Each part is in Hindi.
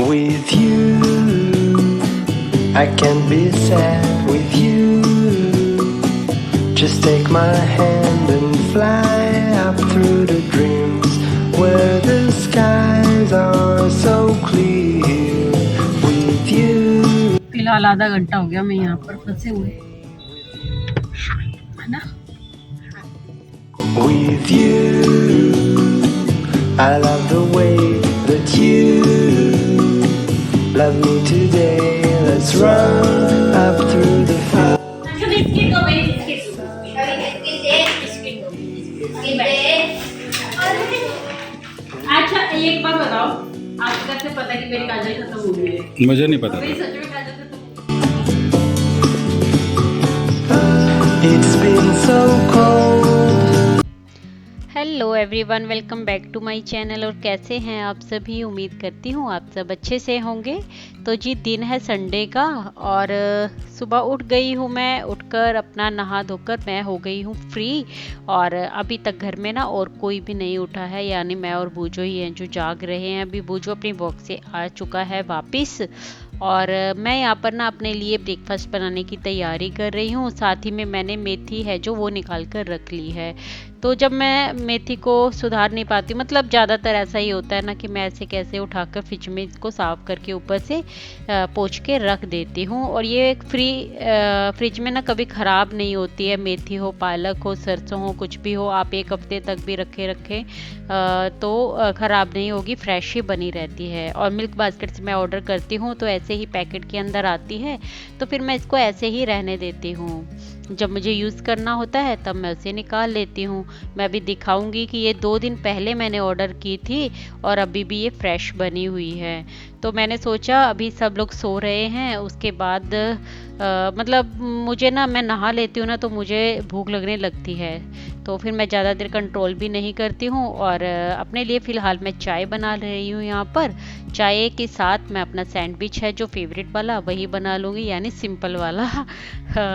With you, I can't be sad with you. Just take my hand and fly up through the dreams where the skies are so clear. With you. फिलहाल आधा घंटा हो गया मैं यहाँ पर फंसे हुए, है ना। With you, I love the way that you love me today. Let's run up through the field. अच्छा बिस्किट दो, मेरी बिस्किट दो, बिस्किट दो, बिस्किट दे। अच्छा एक बात बताओ, आपको कैसे पता कि मेरी काजल खत्म हो गई है? मुझे नहीं पता। मेरी सच में काजल खत्म। It's been so cold. Hello everyone, welcome back to my channel. और कैसे हैं आप सभी? उम्मीद करती हूँ आप सब अच्छे से होंगे। तो जी दिन है संडे का और सुबह उठ गई हूँ मैं। उठकर अपना नहा धोकर मैं हो गई हूँ फ्री। और अभी तक घर में ना और कोई भी नहीं उठा है, यानी मैं और बूजो ही हैं जो जाग रहे हैं। अभी बूजो अपनी वॉक से आ चुका है वापस और मैं यहाँ पर ना अपने लिए ब्रेकफास्ट बनाने की तैयारी कर रही हूँ। साथ ही में मैंने मेथी है जो वो निकाल कर रख ली है। तो जब मैं मेथी को सुधार नहीं पाती, मतलब ज़्यादातर ऐसा ही होता है ना कि मैं ऐसे कैसे उठाकर फ्रिज में इसको साफ़ करके ऊपर से पोंछ के रख देती हूँ। और ये फ्रिज में ना कभी ख़राब नहीं होती है। मेथी हो, पालक हो, सरसों हो, कुछ भी हो, आप एक हफ्ते तक भी रखें तो ख़राब नहीं होगी, फ्रेश ही बनी रहती है। और मिल्क बास्केट से मैं ऑर्डर करती हूँ तो ऐसे ही पैकेट के अंदर आती है, तो फिर मैं इसको ऐसे ही रहने देती हूँ। जब मुझे यूज़ करना होता है तब मैं उसे निकाल लेती हूँ। मैं अभी दिखाऊंगी कि ये 2 दिन पहले मैंने ऑर्डर की थी और अभी भी ये फ्रेश बनी हुई है। तो मैंने सोचा अभी सब लोग सो रहे हैं, उसके बाद मतलब मुझे ना, मैं नहा लेती हूँ ना तो मुझे भूख लगने लगती है, तो फिर मैं ज़्यादा देर कंट्रोल भी नहीं करती हूँ। और अपने लिए फ़िलहाल मैं चाय बना रही हूँ यहाँ पर। चाय के साथ मैं अपना सैंडविच है जो फेवरेट वाला वही बना लूँगी, यानी सिंपल वाला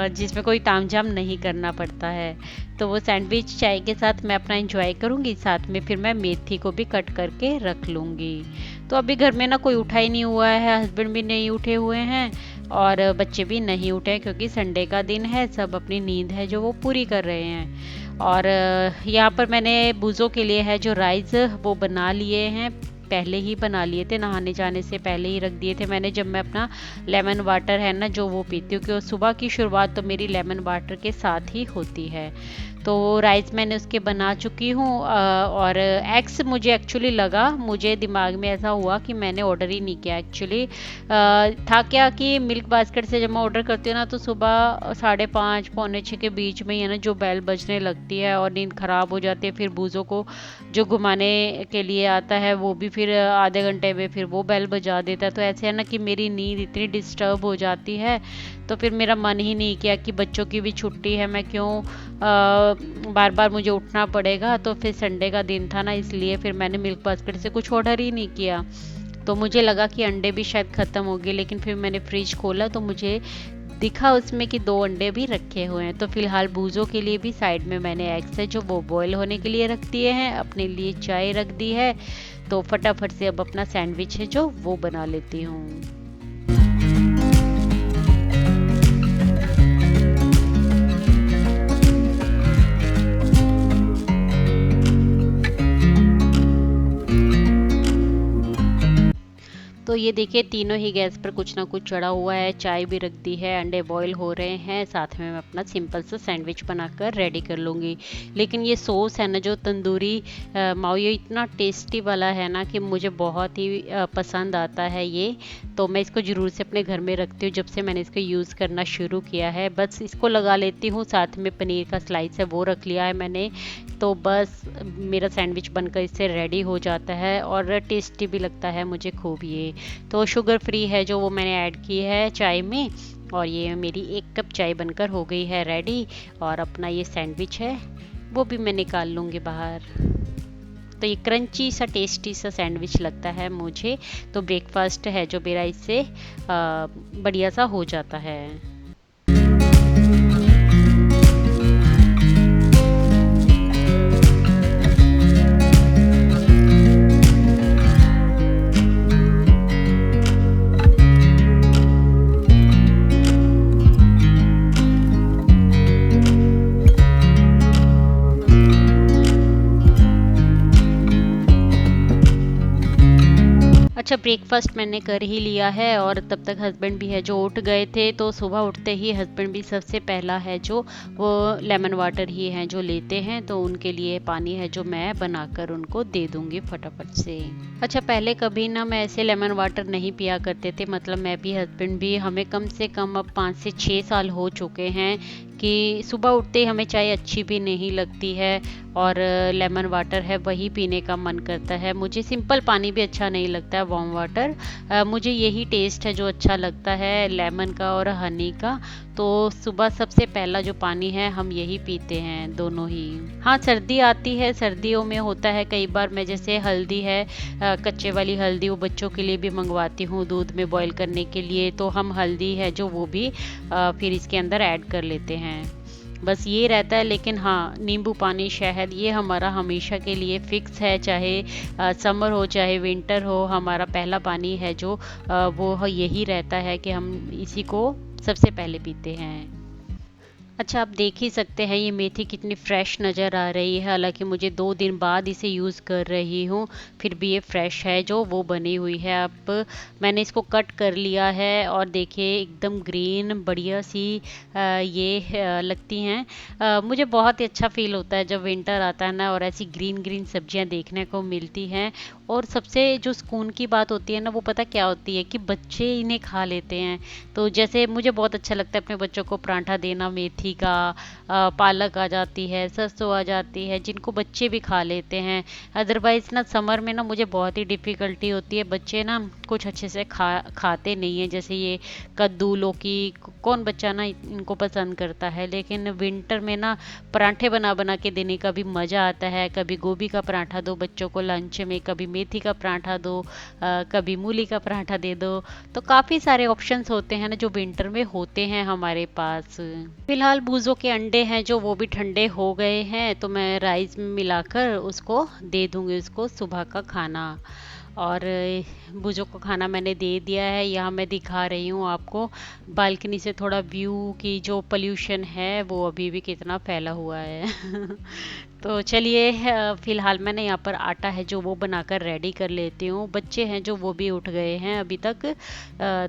जिसमें कोई तामझाम नहीं करना पड़ता है। तो वो सैंडविच चाय के साथ मैं अपना एंजॉय करूँगी, साथ में फिर मैं मेथी को भी कट करके रख लूँगी। तो अभी घर में ना कोई उठा ही नहीं हुआ है, हस्बैंड भी नहीं उठे हुए हैं और बच्चे भी नहीं उठे हैं, क्योंकि संडे का दिन है, सब अपनी नींद है जो वो पूरी कर रहे हैं। और यहाँ पर मैंने बूजों के लिए है जो राइस वो बना लिए हैं, पहले ही बना लिए थे, नहाने जाने से पहले ही रख दिए थे मैंने। जब मैं अपना लेमन वाटर है ना जो वो पीती हूँ, क्योंकि सुबह की शुरुआत तो मेरी लेमन वाटर के साथ ही होती है। तो राइस मैंने उसके बना चुकी हूँ। और एग्स मुझे एक्चुअली लगा, मुझे दिमाग में ऐसा हुआ कि मैंने ऑर्डर ही नहीं किया एक्चुअली। था क्या कि मिल्क बास्केट से जब मैं ऑर्डर करती हूँ ना तो सुबह 5:30 पौने 6 के बीच में ही है ना जो बेल बजने लगती है और नींद ख़राब हो जाती है। फिर बूजों को जो घुमाने के लिए आता है वो भी फिर आधे घंटे में फिर वो बेल बजा देता है। तो ऐसे है ना कि मेरी नींद इतनी डिस्टर्ब हो जाती है, तो फिर मेरा मन ही नहीं किया कि बच्चों की भी छुट्टी है, मैं क्यों बार बार मुझे उठना पड़ेगा। तो फिर संडे का दिन था ना, इसलिए फिर मैंने मिल्क बास्केट से कुछ ऑर्डर ही नहीं किया। तो मुझे लगा कि अंडे भी शायद ख़त्म हो गए, लेकिन फिर मैंने फ्रिज खोला तो मुझे दिखा उसमें कि 2 अंडे भी रखे हुए हैं। तो फिलहाल बूजों के लिए भी साइड में मैंने एग्स है जो वो बॉयल होने के लिए रख दिए हैं, अपने लिए चाय रख दी है। तो फटाफट से अब अपना सैंडविच है जो वो बना लेती हूँ। तो ये देखिए तीनों ही गैस पर कुछ ना कुछ चढ़ा हुआ है, चाय भी रख दी है, अंडे बॉईल हो रहे हैं, साथ में मैं अपना सिंपल सा सैंडविच बनाकर रेडी कर लूँगी। लेकिन ये सॉस है ना जो तंदूरी माओ इतना टेस्टी वाला है ना कि मुझे बहुत ही पसंद आता है ये। तो मैं इसको ज़रूर से अपने घर में रखती हूँ जब से मैंने इसको यूज़ करना शुरू किया है। बस इसको लगा लेती हूँ, साथ में पनीर का स्लाइस है वो रख लिया है मैंने। तो बस मेरा सैंडविच बनकर इससे रेडी हो जाता है और टेस्टी भी लगता है मुझे खूब ये। तो शुगर फ्री है जो वो मैंने ऐड की है चाय में, और ये मेरी 1 कप चाय बनकर हो गई है रेडी। और अपना ये सैंडविच है वो भी मैं निकाल लूँगी बाहर। तो ये क्रंची सा टेस्टी सा सैंडविच लगता है मुझे। तो ब्रेकफास्ट है जो मेरा इससे बढ़िया सा हो जाता है। अच्छा, ब्रेकफास्ट मैंने कर ही लिया है और तब तक हस्बैंड भी है जो उठ गए थे। तो सुबह उठते ही हस्बैंड भी सबसे पहला है जो वो लेमन वाटर ही है जो लेते हैं, तो उनके लिए पानी है जो मैं बनाकर उनको दे दूंगी फटाफट से। अच्छा, पहले कभी ना मैं ऐसे लेमन वाटर नहीं पिया करते थे, मतलब मैं भी हस्बैंड भी, हमें कम से कम अब 5 से 6 साल हो चुके हैं कि सुबह उठते ही हमें चाय अच्छी भी नहीं लगती है और लेमन वाटर है वही पीने का मन करता है। मुझे सिंपल पानी भी अच्छा नहीं लगता है, वार्म वाटर। मुझे यही टेस्ट है जो अच्छा लगता है, लेमन का और हनी का। तो सुबह सबसे पहला जो पानी है हम यही पीते हैं दोनों ही। हाँ, सर्दी आती है, सर्दियों में होता है कई बार मैं जैसे हल्दी है, कच्चे वाली हल्दी वो बच्चों के लिए भी मंगवाती हूँ दूध में बॉईल करने के लिए, तो हम हल्दी है जो वो भी फिर इसके अंदर ऐड कर लेते हैं। बस ये रहता है। लेकिन हाँ, नींबू पानी, शहद, ये हमारा हमेशा के लिए फिक्स है, चाहे समर हो चाहे विंटर हो, हमारा पहला पानी है जो वो यही रहता है कि हम इसी को सबसे पहले पीते हैं। अच्छा, आप देख ही सकते हैं ये मेथी कितनी फ्रेश नज़र आ रही है। हालांकि मुझे 2 दिन बाद इसे यूज़ कर रही हूँ, फिर भी ये फ्रेश है जो वो बनी हुई है। अब मैंने इसको कट कर लिया है और देखिए एकदम ग्रीन बढ़िया सी ये लगती हैं। मुझे बहुत ही अच्छा फील होता है जब विंटर आता है ना और ऐसी ग्रीन ग्रीन सब्जियाँ देखने को मिलती हैं। और सबसे जो सुकून की बात होती है ना, वो पता क्या होती है कि बच्चे इन्हें खा लेते हैं। तो जैसे मुझे बहुत अच्छा लगता है अपने बच्चों को पराठा देना मेथी का, पालक आ जाती है, सरसों आ जाती है, जिनको बच्चे भी खा लेते हैं। अदरवाइज़ ना समर में ना मुझे बहुत ही डिफ़िकल्टी होती है, बच्चे ना कुछ अच्छे से खाते नहीं हैं। जैसे ये कद्दू, लौकी, कौन बच्चा ना इनको पसंद करता है। लेकिन विंटर में ना पराठे बना बना के देने का भी मज़ा आता है। कभी गोभी का पराठा दो बच्चों को लंच में, कभी मेथी का पराठा दो, कभी मूली का पराठा दे दो। तो काफ़ी सारे ऑप्शंस होते हैं ना जो विंटर में होते हैं हमारे पास। फिलहाल बूज़ों के अंडे हैं जो वो भी ठंडे हो गए हैं, तो मैं राइस में मिलाकर उसको दे दूँगी उसको सुबह का खाना। और बूज़ों को खाना मैंने दे दिया है। यहाँ मैं दिखा रही हूँ आपको बालकनी से थोड़ा व्यू की जो पोल्यूशन है वो अभी भी कितना फैला हुआ है। तो चलिए, फ़िलहाल मैंने यहाँ पर आटा है जो वो बनाकर रेडी कर लेती हूँ। बच्चे हैं जो वो भी उठ गए हैं अभी तक,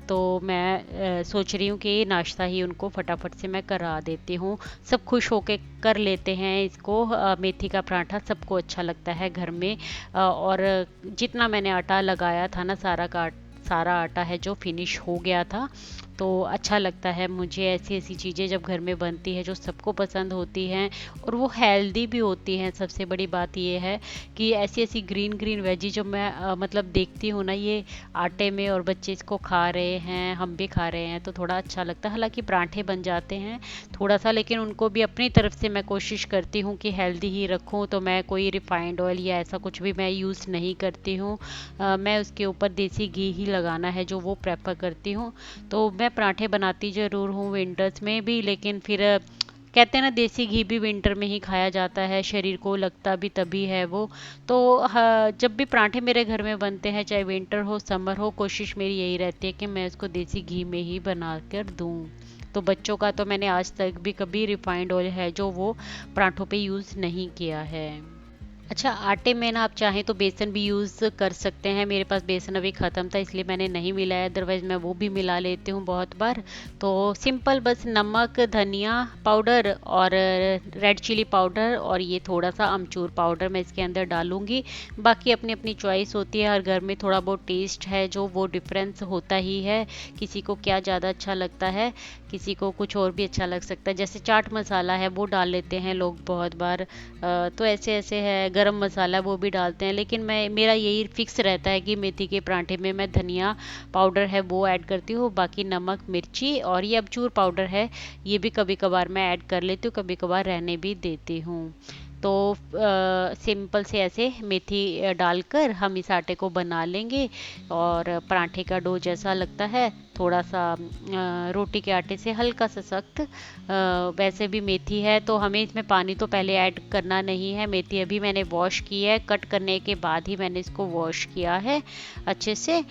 तो मैं सोच रही हूँ कि नाश्ता ही उनको फटाफट से मैं करा देती हूँ। सब खुश होके कर लेते हैं इसको। मेथी का पराठा सबको अच्छा लगता है घर में। और जितना मैंने आटा लगाया था ना, सारा आटा है जो फिनिश हो गया था। तो अच्छा लगता है मुझे ऐसी ऐसी चीज़ें जब घर में बनती है जो सबको पसंद होती हैं और वो हेल्दी भी होती हैं। सबसे बड़ी बात ये है कि ऐसी ऐसी ग्रीन ग्रीन वेजी जो मैं मतलब देखती हूँ ना ये आटे में, और बच्चे इसको खा रहे हैं, हम भी खा रहे हैं, तो थोड़ा अच्छा लगता है। हालांकि पराठे बन जाते हैं थोड़ा सा, लेकिन उनको भी अपनी तरफ से मैं कोशिश करती हूँ कि हेल्दी ही रखूँ। तो मैं कोई रिफाइंड ऑयल या ऐसा कुछ भी मैं यूज़ नहीं करती हूँ। मैं उसके ऊपर देसी घी ही लगाना है जो वो प्रेफर करती हूँ। तो मैं पराठे बनाती ज़रूर हूँ विंटर्स में भी, लेकिन फिर कहते हैं ना देसी घी भी विंटर में ही खाया जाता है, शरीर को लगता भी तभी है वो। तो जब भी पराठे मेरे घर में बनते हैं, चाहे विंटर हो समर हो, कोशिश मेरी यही रहती है कि मैं इसको देसी घी में ही बना कर दूँ। तो बच्चों का तो मैंने आज तक भी कभी रिफाइंड ऑयल है जो वो पराठों पे यूज़ नहीं किया है। अच्छा, आटे में ना आप चाहें तो बेसन भी यूज़ कर सकते हैं। मेरे पास बेसन अभी ख़त्म था इसलिए मैंने नहीं मिलाया, अदरवाइज़ मैं वो भी मिला लेती हूँ बहुत बार। तो सिंपल बस नमक, धनिया पाउडर और रेड चिली पाउडर और ये थोड़ा सा अमचूर पाउडर मैं इसके अंदर डालूँगी। बाकी अपनी अपनी चॉइस होती है, हर घर में थोड़ा बहुत टेस्ट है जो वो डिफरेंस होता ही है। किसी को क्या ज़्यादा अच्छा लगता है, किसी को कुछ और भी अच्छा लग सकता है। जैसे चाट मसाला है वो डाल लेते हैं लोग बहुत बार, तो ऐसे ऐसे है। गरम मसाला वो भी डालते हैं, लेकिन मेरा यही फिक्स रहता है कि मेथी के पराठे में मैं धनिया पाउडर है वो ऐड करती हूँ। बाकी नमक, मिर्ची और ये अमचूर पाउडर है ये भी कभी कभार मैं ऐड कर लेती हूँ, कभी कभार रहने भी देती हूँ। तो सिंपल से ऐसे मेथी डालकर हम इस आटे को बना लेंगे और पराठे का डो जैसा लगता है, थोड़ा सा रोटी के आटे से हल्का सा सख्त। वैसे भी मेथी है तो हमें इसमें पानी तो पहले ऐड करना नहीं है। मेथी अभी मैंने वॉश की है, कट करने के बाद ही मैंने इसको वॉश किया है अच्छे से।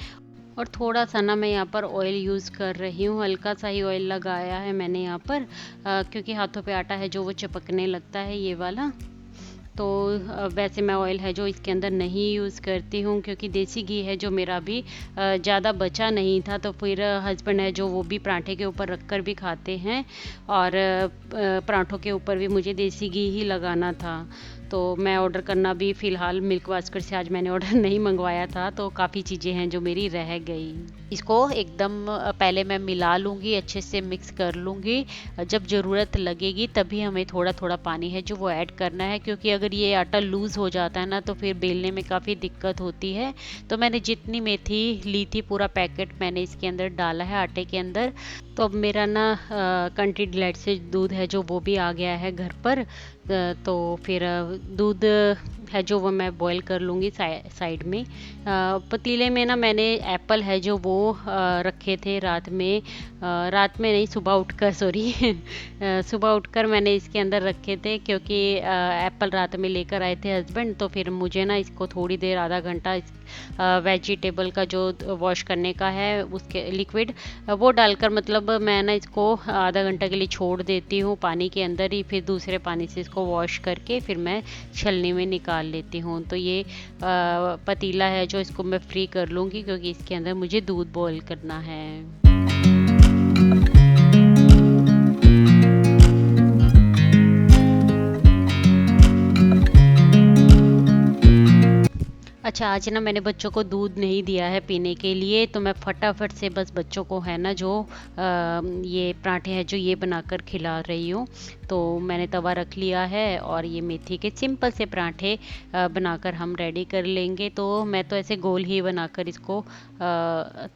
और थोड़ा सा ना मैं यहाँ पर ऑयल यूज़ कर रही हूँ, हल्का सा ही ऑयल लगाया है मैंने यहाँ पर, क्योंकि हाथों पे आटा है जो वो चिपकने लगता है ये वाला। तो वैसे मैं ऑयल है जो इसके अंदर नहीं यूज़ करती हूँ, क्योंकि देसी घी है जो मेरा भी ज़्यादा बचा नहीं था, तो फिर हस्बैंड है जो वो भी पराठे के ऊपर रख कर भी खाते हैं, और पराठों के ऊपर भी मुझे देसी घी ही लगाना था। तो मैं ऑर्डर करना भी फ़िलहाल मिल्क वास्कर से आज मैंने ऑर्डर नहीं मंगवाया था, तो काफ़ी चीज़ें हैं जो मेरी रह गई। इसको एकदम पहले मैं मिला लूँगी, अच्छे से मिक्स कर लूँगी। जब ज़रूरत लगेगी तभी हमें थोड़ा थोड़ा पानी है जो वो ऐड करना है, क्योंकि अगर ये आटा लूज़ हो जाता है ना तो फिर बेलने में काफ़ी दिक्कत होती है। तो मैंने जितनी मेथी ली थी पूरा पैकेट मैंने इसके अंदर डाला है आटे के अंदर। तो अब मेरा ना कंट्री डिलाइट से दूध है जो वो भी आ गया है घर पर। तो फिर दूध है जो वो मैं बॉईल कर लूँगी साइड में। पतीले में ना मैंने एप्पल है जो वो रखे थे रात में नहीं, सुबह उठकर सॉरी सुबह उठकर मैंने इसके अंदर रखे थे, क्योंकि एप्पल रात में लेकर आए थे हस्बैंड। तो फिर मुझे ना इसको थोड़ी देर आधा घंटा वेजिटेबल का जो वॉश करने का है उसके लिक्विड वो डालकर, मतलब मैं ना इसको आधा घंटा के लिए छोड़ देती हूँ पानी के अंदर ही। फिर दूसरे पानी से इसको वॉश करके फिर मैं छलनी में निकाल लेती हूँ। तो ये पतीला है जो इसको मैं फ्री कर लूँगी, क्योंकि इसके अंदर मुझे दूध बॉईल करना है। अच्छा, आज ना मैंने बच्चों को दूध नहीं दिया है पीने के लिए, तो मैं फटाफट से बस बच्चों को है ना जो ये पराठे हैं जो ये बनाकर खिला रही हूँ। तो मैंने तवा रख लिया है और ये मेथी के सिंपल से पराठे बनाकर हम रेडी कर लेंगे। तो मैं तो ऐसे गोल ही बनाकर इसको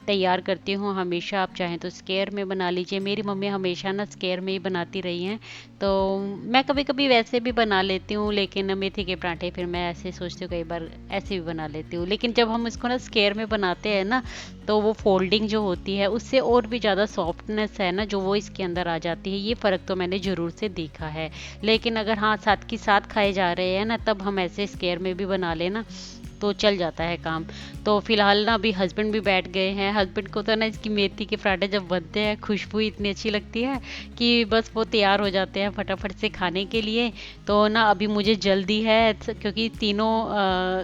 तैयार करती हूँ हमेशा। आप चाहें तो स्क्वायर में बना लीजिए। मेरी मम्मी हमेशा ना स्क्वायर में ही बनाती रही हैं, तो मैं कभी कभी वैसे भी बना लेती हूँ, लेकिन मेथी के पराठे फिर मैं ऐसे सोचती हूँ कई बार ऐसे भी बना लेती हूँ। लेकिन जब हम इसको ना स्क्वायर में बनाते हैं ना तो वो फोल्डिंग जो होती है उससे और भी ज़्यादा सॉफ्टनेस है ना जो वो इसके अंदर आ जाती है। ये फ़र्क तो मैंने ज़रूर से देखा है। लेकिन अगर हाँ साथ के साथ खाए जा रहे हैं ना तब हम ऐसे स्क्वायर में भी बना लेना तो चल जाता है काम। तो फिलहाल ना अभी हस्बैंड भी बैठ गए हैं। हस्बैंड को तो ना इसकी मेथी के पराठे जब बनते हैं खुशबू इतनी अच्छी लगती है कि बस वो तैयार हो जाते हैं फटाफट से खाने के लिए। तो ना अभी मुझे जल्दी है क्योंकि तीनों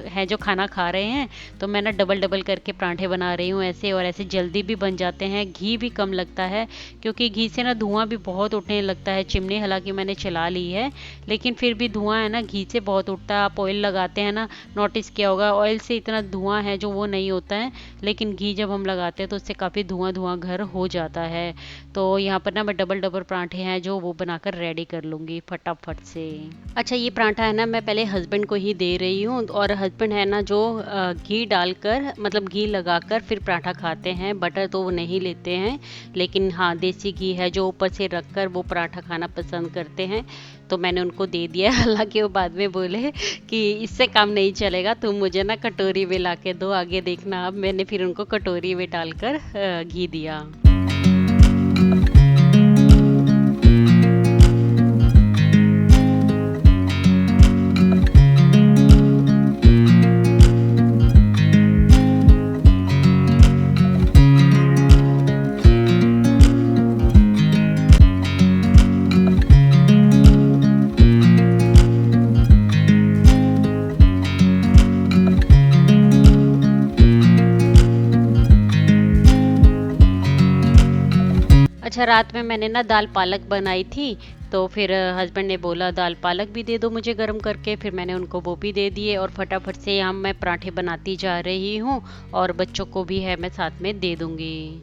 हैं जो खाना खा रहे हैं, तो मैं ना डबल करके पराठे बना रही हूँ ऐसे, और ऐसे जल्दी भी बन जाते हैं। घी भी कम लगता है क्योंकि घी से ना धुआं भी बहुत उठने लगता है। चिमनी हालांकि मैंने चला ली है लेकिन फिर भी धुआं है ना घी से बहुत उठता है। आप ऑयल लगाते हैं ना, नोटिस किया होगा ऑयल से इतना धुआं है जो वो नहीं होता है, लेकिन घी जब हम लगाते हैं तो उससे काफ़ी धुआं घर हो जाता है। तो यहाँ पर ना मैं डबल पराठे हैं जो वो बनाकर रेडी कर लूँगी फटाफट से। अच्छा, ये पराठा है ना मैं पहले हस्बैंड को ही दे रही हूँ, और हस्बैंड है ना जो घी डालकर मतलब घी लगाकर फिर पराठा खाते हैं। बटर तो वो नहीं लेते हैं, लेकिन हाँ देसी घी है जो ऊपर से रखकर वो पराठा खाना पसंद करते हैं। तो मैंने उनको दे दिया। हालांकि वो बाद में बोले कि इससे काम नहीं चलेगा, तुम मुझे ना कटोरी में ला के दो, आगे देखना। अब मैंने फिर उनको कटोरी में डालकर घी दिया। अच्छा, रात में मैंने ना दाल पालक बनाई थी, तो फिर हस्बैंड ने बोला दाल पालक भी दे दो मुझे गर्म करके। फिर मैंने उनको वो भी दे दिए और फटाफट से यहाँ मैं पराठे बनाती जा रही हूँ, और बच्चों को भी है मैं साथ में दे दूँगी।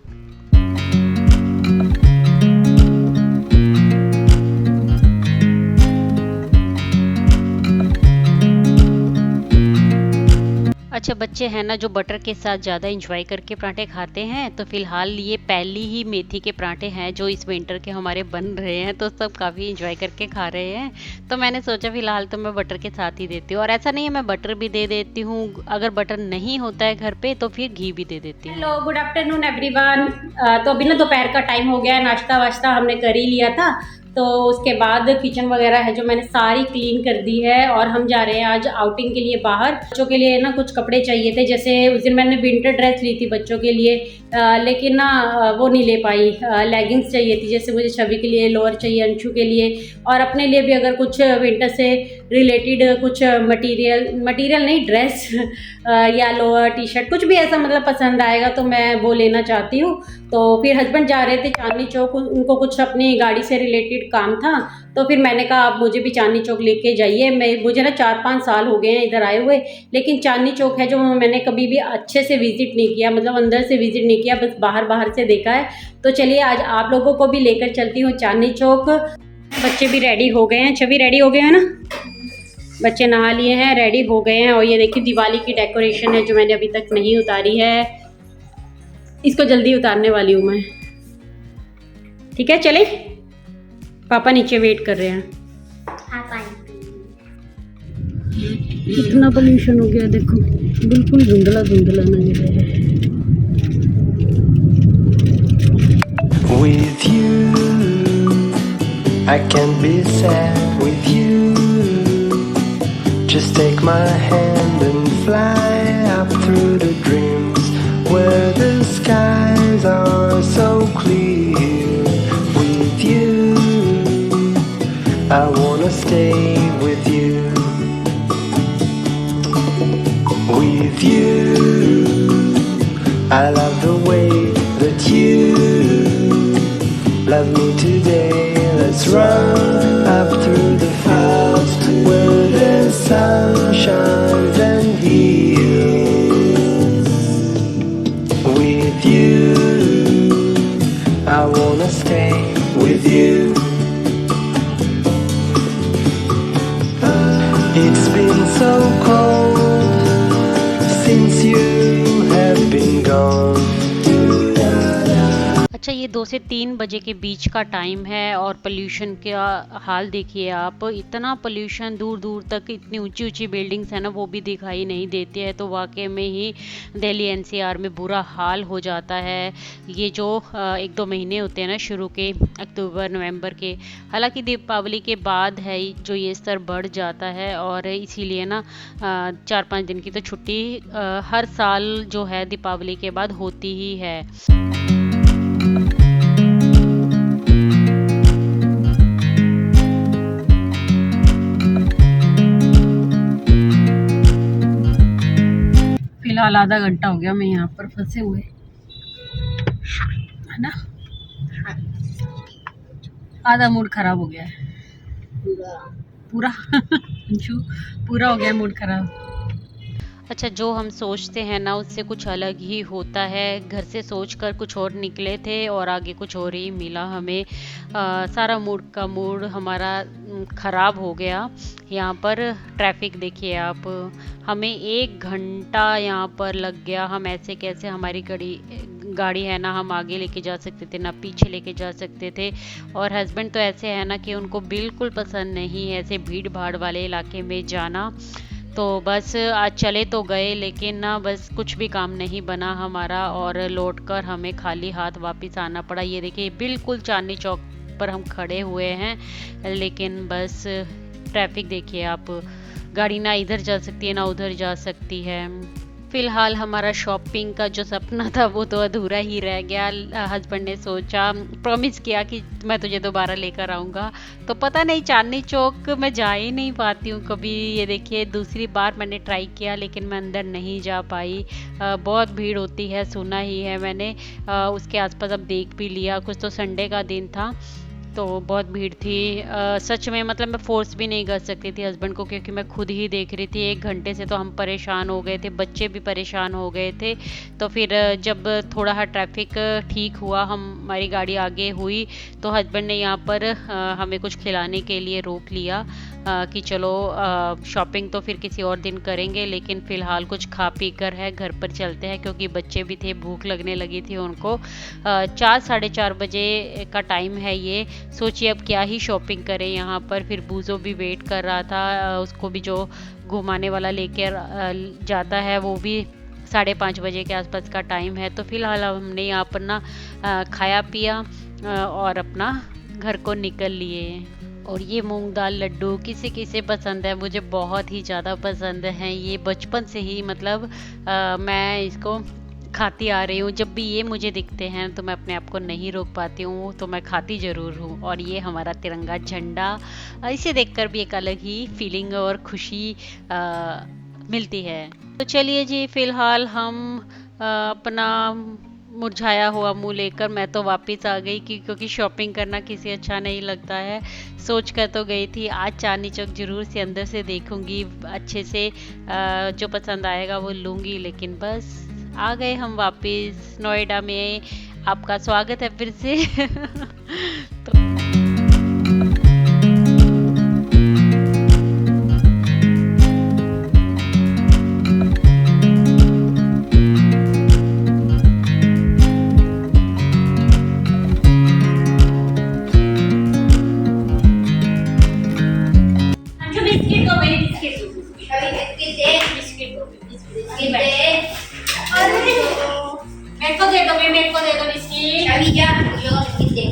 अच्छा, बच्चे हैं ना जो बटर के साथ ज़्यादा इंजॉय करके पराठे खाते हैं, तो फिलहाल ये पहली ही मेथी के पराठे हैं जो इस विंटर के हमारे बन रहे हैं, तो सब काफ़ी इंजॉय करके खा रहे हैं। तो मैंने सोचा फिलहाल तो मैं बटर के साथ ही देती हूँ, और ऐसा नहीं है मैं बटर भी दे देती हूँ, अगर बटर नहीं होता है घर पे तो फिर घी भी दे देती हूँ। Hello, good afternoon everyone. तो अभी ना दोपहर का टाइम हो गया है, नाश्ता वाश्ता हमने कर ही लिया था। तो उसके बाद किचन वगैरह है जो मैंने सारी क्लीन कर दी है, और हम जा रहे हैं आज आउटिंग के लिए बाहर। बच्चों के लिए ना कुछ कपड़े चाहिए थे, जैसे उस दिन मैंने विंटर ड्रेस ली थी बच्चों के लिए, लेकिन ना वो नहीं ले पाई। लेगिंग्स चाहिए थी, जैसे मुझे छवि के लिए लोअर चाहिए, अंशु के लिए, और अपने लिए भी अगर कुछ विंटर से रिलेटेड कुछ मटेरियल नहीं, ड्रेस या लोअर टी शर्ट कुछ भी ऐसा मतलब पसंद आएगा तो मैं वो लेना चाहती हूँ। तो फिर हस्बैंड जा रहे थे चांदनी चौक, उनको कुछ अपनी गाड़ी से रिलेटेड काम था, तो फिर मैंने कहा आप मुझे भी चांदनी चौक लेके जाइए। मुझे ना 4-5 साल हो गए हैं इधर आए हुए, लेकिन चांदनी चौक है जो मैंने कभी भी अच्छे से विजिट नहीं किया, मतलब अंदर से विजिट नहीं किया, बस बाहर से देखा है। तो चलिए आज आप लोगों को भी लेकर चलती हूँ चांदनी चौक। बच्चे भी रेडी हो गए हैं, छवि रेडी हो गए हैं ना, बच्चे नहा लिए हैं, रेडी हो गए हैं। और ये देखिए दिवाली की डेकोरेशन है जो मैंने अभी तक नहीं उतारी है, इसको जल्दी उतारने वाली हूँ मैं। ठीक है चले, पापा नीचे वेट कर रहे हैं। कितना पोल्यूशन हो गया देखो, बिल्कुल धुंधला धुंधला नजर है। With you, I can't be sad with you. Just take my hand and fly up through the dreams where the skies are so clear. With you, I wanna stay with you. With you, I love the way that you love me today. Let's run up through the fields where the sun shines and heals. With you, I wanna stay with you. It's been so cold since you have been gone. अच्छा, ये 2 से 3 बजे के बीच का टाइम है और पोल्यूशन का हाल देखिए आप, इतना पोल्यूशन, दूर दूर तक इतनी ऊंची ऊंची बिल्डिंग्स है ना वो भी दिखाई नहीं देती है। तो वाकई में ही दिल्ली एनसीआर में बुरा हाल हो जाता है। ये जो 1-2 महीने होते हैं ना शुरू के, अक्टूबर नवंबर के, हालांकि दीपावली के बाद है जो ये स्तर बढ़ जाता है। और इसीलिए ना 4-5 दिन की तो छुट्टी हर साल जो है दीपावली के बाद होती ही है। फिलहाल आधा घंटा हो गया मैं यहाँ पर फंसे हुए, है ना, आधा मूड खराब हो गया है पूरा पूरा हो गया मूड खराब। अच्छा, जो हम सोचते हैं ना उससे कुछ अलग ही होता है। घर से सोचकर कुछ और निकले थे और आगे कुछ और ही मिला हमें। सारा मूड हमारा ख़राब हो गया। यहाँ पर ट्रैफिक देखिए आप, हमें 1 घंटा यहाँ पर लग गया। हम ऐसे कैसे, हमारी गाड़ी है ना, हम आगे लेके जा सकते थे ना पीछे लेके जा सकते थे। और हस्बैंड तो ऐसे है ना कि उनको बिल्कुल पसंद नहीं है ऐसे भीड़ भाड़ वाले इलाके में जाना। तो बस आज चले तो गए, लेकिन ना बस कुछ भी काम नहीं बना हमारा और लौटकर हमें खाली हाथ वापस आना पड़ा। ये देखिए बिल्कुल चांदनी चौक पर हम खड़े हुए हैं, लेकिन बस ट्रैफिक देखिए आप, गाड़ी ना इधर जा सकती है ना उधर जा सकती है। फ़िलहाल हमारा शॉपिंग का जो सपना था वो तो अधूरा ही रह गया। हस्बैंड ने सोचा, प्रॉमिस किया कि मैं तुझे दोबारा लेकर आऊँगा, तो पता नहीं चांदनी चौक मैं जा ही नहीं पाती हूँ कभी। ये देखिए दूसरी बार मैंने ट्राई किया लेकिन मैं अंदर नहीं जा पाई। बहुत भीड़ होती है, सुना ही है मैंने। उसके आसपास अब देख भी लिया, कुछ तो संडे का दिन था तो बहुत भीड़ थी। सच में मतलब मैं फोर्स भी नहीं कर सकती थी हस्बैंड को, क्योंकि मैं खुद ही देख रही थी। 1 घंटे से तो हम परेशान हो गए थे, बच्चे भी परेशान हो गए थे। तो फिर जब थोड़ा ट्रैफिक ठीक हुआ, हमारी गाड़ी आगे हुई, तो हस्बैंड ने यहाँ पर हमें कुछ खिलाने के लिए रोक लिया कि चलो शॉपिंग तो फिर किसी और दिन करेंगे, लेकिन फ़िलहाल कुछ खा पी कर है घर पर चलते हैं, क्योंकि बच्चे भी थे, भूख लगने लगी थी उनको। 4-4:30 बजे का टाइम है ये। सोचिए अब क्या ही शॉपिंग करें यहाँ पर। फिर बूजो भी वेट कर रहा था, उसको भी जो घुमाने वाला लेकर जाता है वो भी 5:30 बजे के आसपास का टाइम है। तो फिलहाल हमने यहाँ पर ना खाया पिया और अपना घर को निकल लिए। और ये मूंग दाल लड्डू किसे किसे पसंद है, मुझे बहुत ही ज़्यादा पसंद हैं ये बचपन से ही। मतलब मैं इसको खाती आ रही हूँ। जब भी ये मुझे दिखते हैं तो मैं अपने आप को नहीं रोक पाती हूँ, तो मैं खाती ज़रूर हूँ। और ये हमारा तिरंगा झंडा, इसे देखकर भी एक अलग ही फीलिंग और खुशी मिलती है। तो चलिए जी, फिलहाल हम अपना मुरझाया हुआ मुंह लेकर मैं तो वापस आ गई, क्योंकि शॉपिंग करना किसी अच्छा नहीं लगता है। सोच कर तो गई थी आज चांदनी चौक जरूर से अंदर से देखूंगी, अच्छे से जो पसंद आएगा वो लूंगी, लेकिन बस आ गए हम वापस नोएडा में। आपका स्वागत है फिर से। तो अच्छा बिस्किट दो, मेरी बिस्किट दो, बिस्किट दे, बिस्किट दो, बिस्किट दे। अरे मेरे को दे दो, मेरे को दे दो बिस्किट। अभी जा, मुझे बिस्किट दे।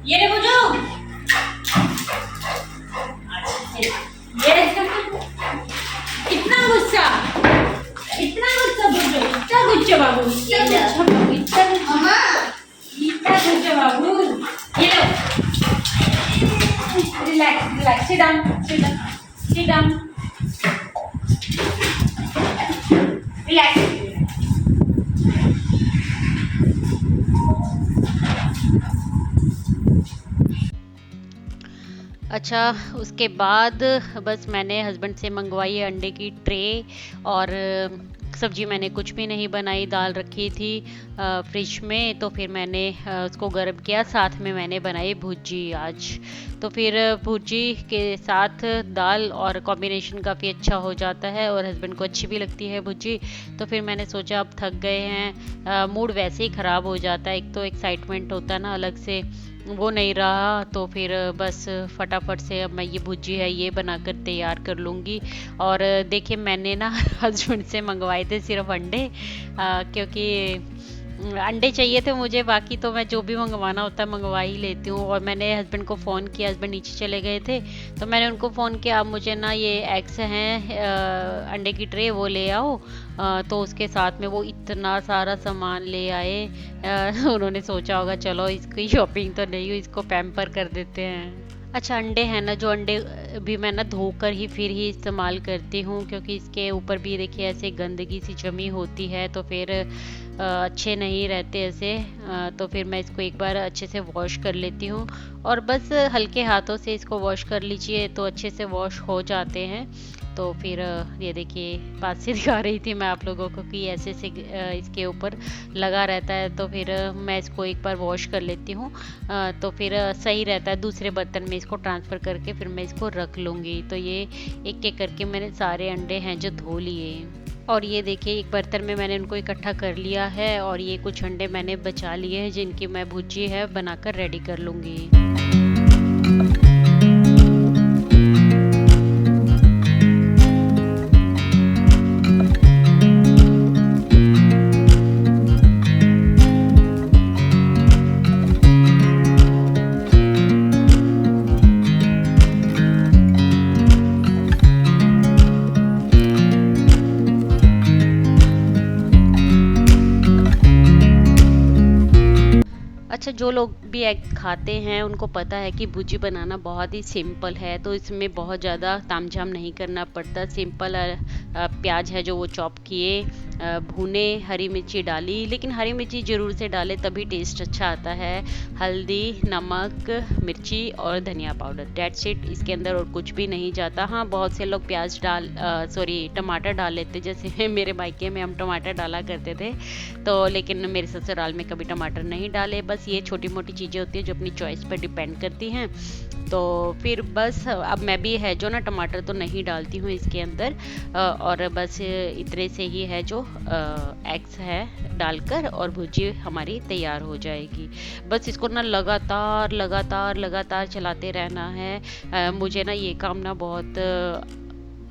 ये रे बुझो। ये रे। इतना गुस्सा बुझो, इतना गुस्सा बाबू, इतना गुस्सा बाबू, इतना गुस्सा, इतना गुस्सा बाबू। ये लो। Relax, sit down, relax. अच्छा, उसके बाद बस मैंने हस्बैंड से मंगवाई है अंडे की ट्रे, और सब्जी मैंने कुछ भी नहीं बनाई, दाल रखी थी फ्रिज में, तो फिर मैंने उसको गर्म किया, साथ में मैंने बनाई भुजी आज। तो फिर भुजी के साथ दाल और कॉम्बिनेशन काफ़ी अच्छा हो जाता है, और हस्बैंड को अच्छी भी लगती है भुजी। तो फिर मैंने सोचा अब थक गए हैं, मूड वैसे ही ख़राब हो जाता है, एक तो एक्साइटमेंट होता है ना अलग से, वो नहीं रहा, तो फिर बस फटाफट से अब मैं ये भुजी है ये बनाकर तैयार कर लूँगी। और देखिए मैंने ना हस्बैंड से मंगवाए थे सिर्फ अंडे, क्योंकि अंडे चाहिए थे मुझे, बाकी तो मैं जो भी मंगवाना होता है मंगवा ही लेती हूँ। और मैंने हस्बैंड को फ़ोन किया, हस्बैंड नीचे चले गए थे, तो मैंने उनको फ़ोन किया, आप मुझे ना ये एग्स हैं अंडे की ट्रे वो ले आओ। तो उसके साथ में वो इतना सारा सामान ले आए। उन्होंने सोचा होगा चलो इसकी शॉपिंग तो नहीं हुई, इसको पैम्पर कर देते हैं। अच्छा, अंडे हैं ना, जो अंडे भी मैं ना धोकर ही फिर ही इस्तेमाल करती हूँ, क्योंकि इसके ऊपर भी देखिए ऐसे गंदगी सी जमी होती है, तो फिर अच्छे नहीं रहते ऐसे। तो फिर मैं इसको एक बार अच्छे से वॉश कर लेती हूँ, और बस हल्के हाथों से इसको वॉश कर लीजिए तो अच्छे से वॉश हो जाते हैं। तो फिर ये देखिए पास से दिखा रही थी मैं आप लोगों को कि ऐसे से इसके ऊपर लगा रहता है, तो फिर मैं इसको एक बार वॉश कर लेती हूँ, तो फिर सही रहता है। दूसरे बर्तन में इसको ट्रांसफ़र करके फिर मैं इसको रख लूँगी। तो ये एक एक करके मैंने सारे अंडे हैं जो धो लिए, और ये देखिए एक बर्तन में मैंने उनको इकट्ठा कर लिया है, और ये कुछ अंडे मैंने बचा लिए हैं जिनकी मैं भुजी है बनाकर रेडी कर लूँगी। अच्छा, जो लोग भी एग खाते हैं उनको पता है कि भुजी बनाना बहुत ही सिंपल है, तो इसमें बहुत ज़्यादा तामझाम नहीं करना पड़ता। सिंपल प्याज है जो वो चॉप किए, भुने, हरी मिर्ची डाली, लेकिन हरी मिर्ची ज़रूर से डालें तभी टेस्ट अच्छा आता है। हल्दी, नमक, मिर्ची और धनिया पाउडर, डेट्स इट, इसके अंदर और कुछ भी नहीं जाता। हाँ, बहुत से लोग प्याज टमाटर डाल लेते, जैसे मेरे मायके में हम टमाटर डाला करते थे, तो लेकिन मेरे ससुराल में कभी टमाटर नहीं डाले। बस ये छोटी मोटी चीज़ें होती हैं जो अपनी चॉइस पर डिपेंड करती हैं। तो फिर बस अब मैं भी है जो ना टमाटर तो नहीं डालती हूँ इसके अंदर, और बस इतने से ही है जो एग्स है डालकर, और भुजी हमारी तैयार हो जाएगी। बस इसको ना लगातार लगातार लगातार चलाते रहना है। मुझे ना ये काम ना बहुत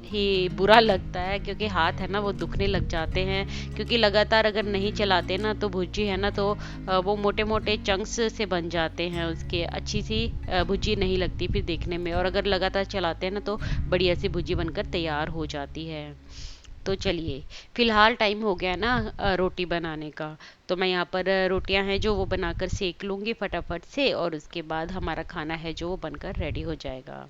ही बुरा लगता है, क्योंकि हाथ है ना वो दुखने लग जाते हैं, क्योंकि लगातार अगर नहीं चलाते ना तो भुजी है ना तो वो मोटे मोटे चंक्स से बन जाते हैं, उसके अच्छी सी भुजी नहीं लगती फिर देखने में। और अगर लगातार चलाते हैं ना तो बढ़िया सी भुजी बनकर तैयार हो जाती है। तो चलिए, फिलहाल टाइम हो गया ना रोटी बनाने का। तो मैं यहाँ पर रोटियां हैं जो वो बनाकर सेक लूँगी फटाफट से, और उसके बाद हमारा खाना है जो वो बनकर रेडी हो जाएगा।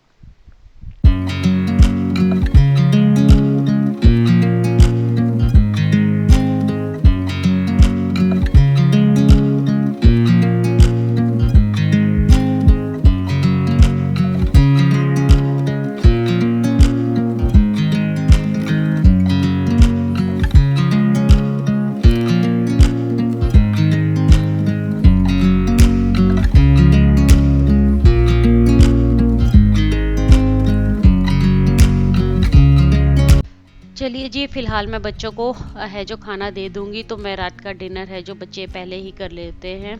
चलिए जी, फ़िलहाल मैं बच्चों को है जो खाना दे दूँगी। तो मैं रात का डिनर है जो बच्चे पहले ही कर लेते हैं,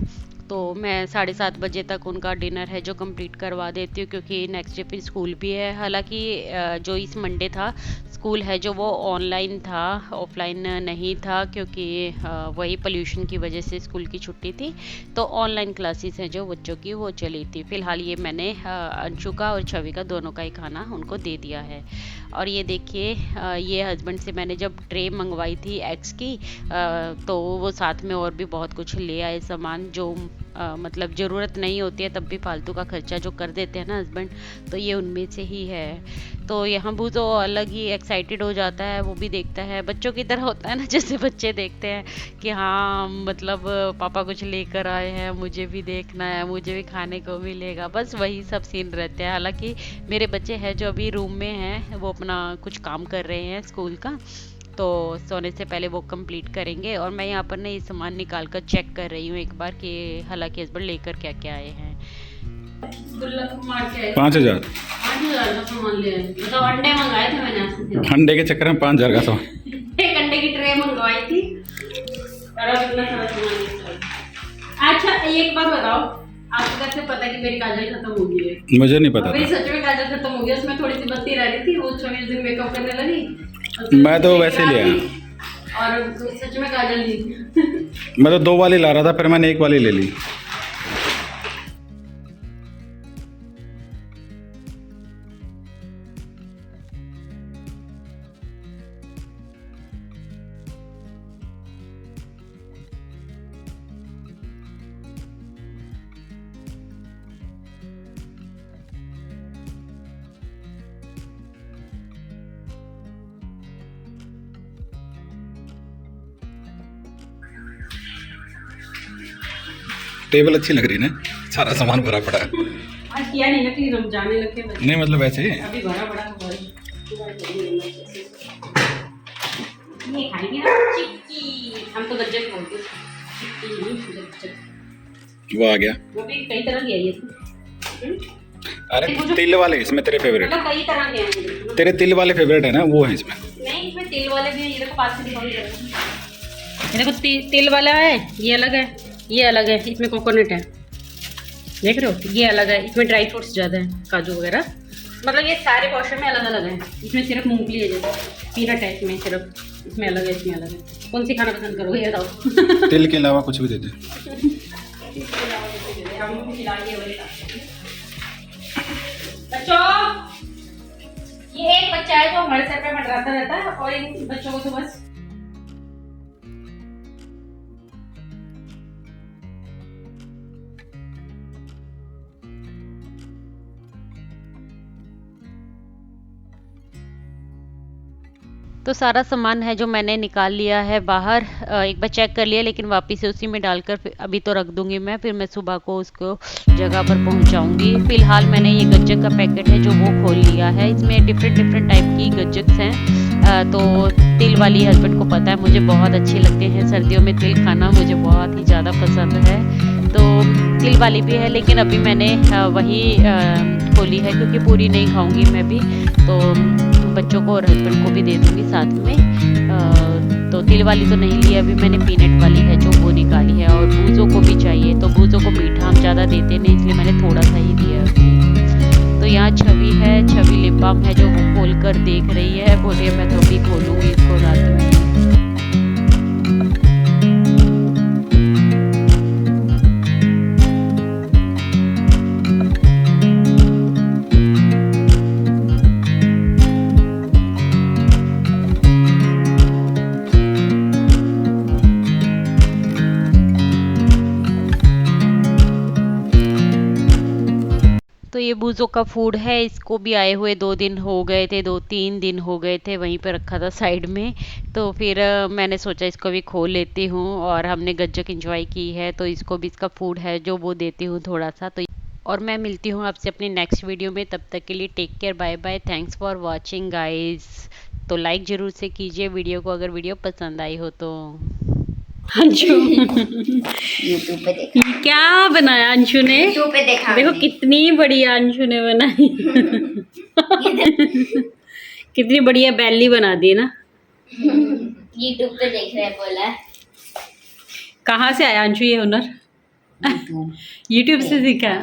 तो मैं 7:30 बजे तक उनका डिनर है जो कंप्लीट करवा देती हूँ, क्योंकि नेक्स्ट डे फिर स्कूल भी है। हालांकि जो इस मंडे था स्कूल है जो वो ऑनलाइन था, ऑफलाइन नहीं था, क्योंकि वही पोल्यूशन की वजह से स्कूल की छुट्टी थी। तो ऑनलाइन क्लासेस हैं जो बच्चों की वो चली थी। फ़िलहाल ये मैंने अंशु का और छवि का दोनों का ही खाना उनको दे दिया है। और ये देखिए, ये हस्बैंड से मैंने जब ट्रे मंगवाई थी एग्स की, तो वो साथ में और भी बहुत कुछ ले आए सामान जो मतलब ज़रूरत नहीं होती है, तब भी फालतू का खर्चा जो कर देते हैं ना हस्बैंड, तो ये उनमें से ही है। तो यहाँ भी तो अलग ही एक्साइटेड हो जाता है, वो भी देखता है, बच्चों की तरह होता है ना, जैसे बच्चे देखते हैं कि हाँ मतलब पापा कुछ लेकर आए हैं, मुझे भी देखना है, मुझे भी खाने को मिलेगा, बस वही सब सीन रहते हैं। हालांकि मेरे बच्चे हैं जो अभी रूम में हैं, वो अपना कुछ काम कर रहे हैं स्कूल का, तो सोने से पहले वो कंप्लीट करेंगे। और मैं यहाँ पर ना ये सामान निकाल कर चेक कर रही हूँ एक बार कि हालांकि हस्बैंड लेकर क्या क्या आए हैं। 5,000 का सामान ले आए। मतलब अंडे मंगाए थे मैंने आपसे फिर। अंडे के चक्कर में 5,000 का सामान। एक अंडे की ट्रे मंगवाई थी और अब इतना सारा सामान निकला। अच्छा एक बात बताओ, आपको कैसे पता कि मेरी काजल खत्म हो गई है? मुझे नहीं पता मेरी था। सच में काजल खत्म हो गई, उसमें थोड़ी सी बत्ती रह रही थी, वो 24 दिन मेकअप करने लगी। मैं तो वैसे ले आया। और सच में काजल ली। मैं तो 2 वाली ला रहा था, फिर मैंने 1 वाली ले ली। टेबल अच्छी लग रही है ना, सारा सामान भरा पड़ा है। आज किया नहीं ना कि हम जाने लगे बच्चे। नहीं मतलब ऐसे ही। अभी भरा बड़ा हुआ है। ये खाएंगे ना चिक्की, हम तो गज्जक बोलते हैं, चिक्की नहीं गज्जक। वो आ गया। वो भी कई तरह की आई है। अरे तिल वाले इसमें तेरे फेवरेट, मतलब कई तरह के हैं। तेरे तिल वाले फेवरेट है ना, वो है इसमें। नहीं इसमें तिल वाले भी हैं, ये देखो पास से दिखाओ। ये देखो तिल वाला है, ये अलग है, ये अलग है, इसमें कोकोनट है, देख रहे हो, ये अलग है, इसमें ड्राई फ्रूट्स ज़्यादा है, काजू वगैरह, मतलब ये सारे पोर्शन में अलग अलग है। इसमें सिर्फ मूंगफली है, जैसे पीनट है इसमें सिर्फ, इसमें अलग है, इसमें अलग है। कौन सी खाना पसंद करोगे ये बताओ। तिल के अलावा कुछ भी दे दे। बच्चों, ये एक बच्चा है जो हमारे सर पे मंडराता रहता है, और इन बच्चों को तो बस तो सारा सामान है जो मैंने निकाल लिया है बाहर, एक बार चेक कर लिया, लेकिन वापस से उसी में डालकर अभी तो रख दूंगी मैं, फिर मैं सुबह को उसको जगह पर पहुंचाऊंगी। फिलहाल मैंने ये गज्जक का पैकेट है जो वो खोल लिया है, इसमें डिफरेंट डिफरेंट टाइप की गज्जक्स हैं। तो तिल वाली हस्बैंड को पता है मुझे बहुत अच्छे लगते हैं, सर्दियों में तिल खाना मुझे बहुत ही ज़्यादा पसंद है, तो तिल वाली भी है, लेकिन अभी मैंने वही खोली है क्योंकि पूरी नहीं खाऊंगी मैं भी, तो बच्चों को और हस्बैंड को भी दे दूंगी साथ में। तो तिल वाली तो नहीं ली, अभी मैंने पीनट वाली है जो वो निकाली है, और बूजों को भी चाहिए, तो बूजों को मीठा हम ज़्यादा देते नहीं, इसलिए मैंने थोड़ा सा ही दिया अभी। तो यहाँ छवि है, छवि लिप बाम है जो वो खोल कर देख रही है, बोलिए मैं तो अभी खोलूँगी इसको रात में। ये बूजो का फूड है, इसको भी आए हुए 2 दिन हो गए थे, 2-3 दिन हो गए थे, वहीं पे रखा था साइड में। तो फिर मैंने सोचा इसको भी खोल लेती हूँ, और हमने गज्जक एंजॉय की है तो इसको भी इसका फूड है जो वो देती हूँ थोड़ा सा। तो और मैं मिलती हूँ आपसे अपनी नेक्स्ट वीडियो में, तब तक के लिए take care, bye bye, thanks for watching guys. तो लाइक ज़रूर से कीजिए वीडियो को अगर वीडियो पसंद आई हो तो। अंशु यूट्यूब पे देखा, क्या बनाया अंशु ने? यूट्यूब पे देखा देखो मैंने। कितनी बढ़िया अंशु ने बनाई। कितनी बढ़िया बैली बना दी ना। यूट्यूब पे देख रहे हैं बोला। कहाँ से आया अंशु ये हुनर? यूट्यूब से सीखा।